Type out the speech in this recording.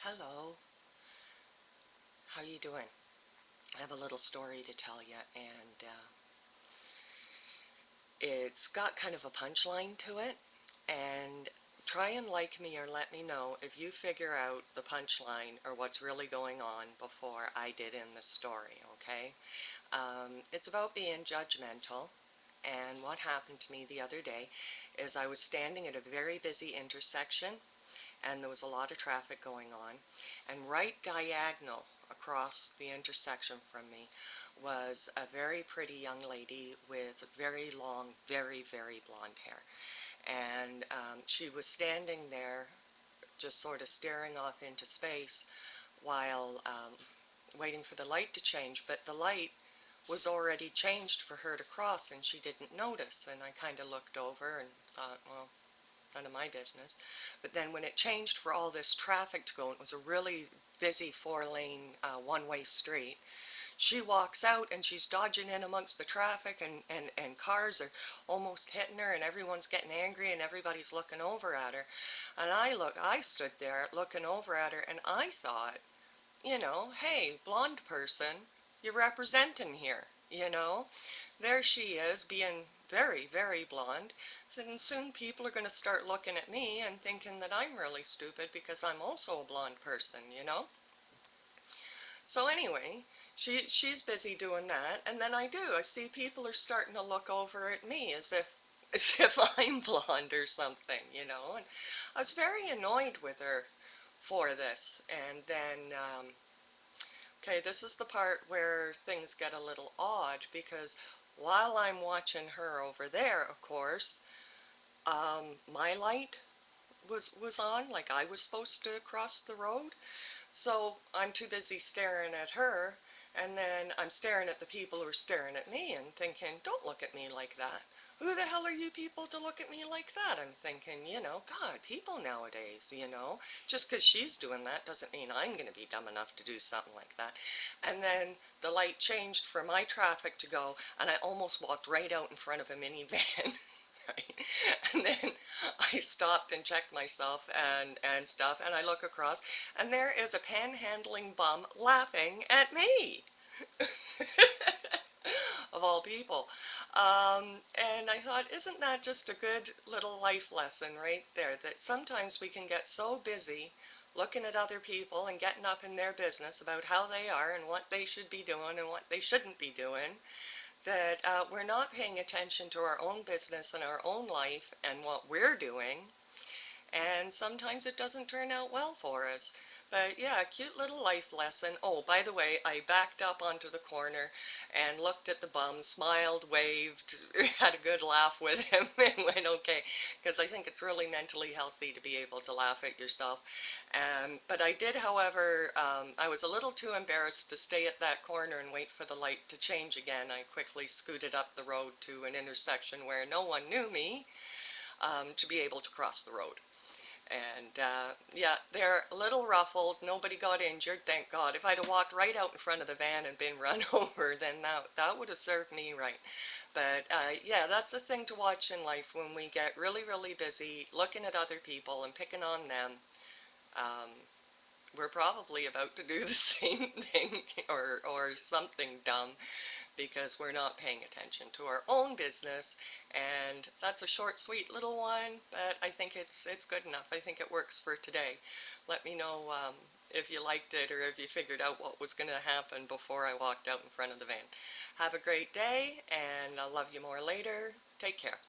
Hello, how you doing? I have a little story to tell you, and it's got kind of a punchline to it, and try and like me or let me know if you figure out the punchline or what's really going on before I did in the story, okay? It's about being judgmental, and what happened to me the other day is I was standing at a very busy intersection, and there was a lot of traffic going on, and right diagonal across the intersection from me was a very pretty young lady with very long, very blonde hair. And she was standing there just sort of staring off into space while waiting for the light to change, but the light was already changed for her to cross and she didn't notice. And I kind of looked over and thought, well, none of my business. But then when it changed for all this traffic to go, and it was a really busy four-lane one-way street, she walks out and she's dodging in amongst the traffic, and cars are almost hitting her, and everyone's getting angry and everybody's looking over at her. And I stood there looking over at her and I thought, hey, blonde person, you're representing here, There she is being very blonde. Then soon people are going to start looking at me and thinking that I'm really stupid because I'm also a blonde person. So anyway, she's busy doing that, and then I see people are starting to look over at me as if I'm blonde or something. And I was very annoyed with her for this. And then okay, this is the part where things get a little odd, because while I'm watching her over there, of course, my light was on, like I was supposed to cross the road. So I'm too busy staring at her, and then I'm staring at the people who are staring at me and thinking, don't look at me like that. Who the hell are you people to look at me like that? I'm thinking, God, people nowadays. Just because she's doing that doesn't mean I'm going to be dumb enough to do something like that. And then the light changed for my traffic to go, and I almost walked right out in front of a minivan. Right? And then I stopped and checked myself and stuff, and I look across, and there is a panhandling bum laughing at me. Of all people. And I thought, isn't that just a good little life lesson right there? That sometimes we can get so busy looking at other people and getting up in their business about how they are and what they should be doing and what they shouldn't be doing, that we're not paying attention to our own business and our own life and what we're doing, and sometimes it doesn't turn out well for us. But yeah, a cute little life lesson. Oh, by the way, I backed up onto the corner and looked at the bum, smiled, waved, had a good laugh with him, and went okay, because I think it's really mentally healthy to be able to laugh at yourself. But I did, however, I was a little too embarrassed to stay at that corner and wait for the light to change again. I quickly scooted up the road to an intersection where no one knew me, to be able to cross the road. And yeah, they're a little ruffled. Nobody got injured, thank God. If I'd have walked right out in front of the van and been run over, then that would have served me right. But yeah, that's a thing to watch in life when we get really busy looking at other people and picking on them. Um, we're probably about to do the same thing, or something dumb, because we're not paying attention to our own business. And that's a short, sweet little one, but I think it's good enough. I think it works for today. Let me know if you liked it or if you figured out what was going to happen before I walked out in front of the van. Have a great day, and I'll love you more later. Take care.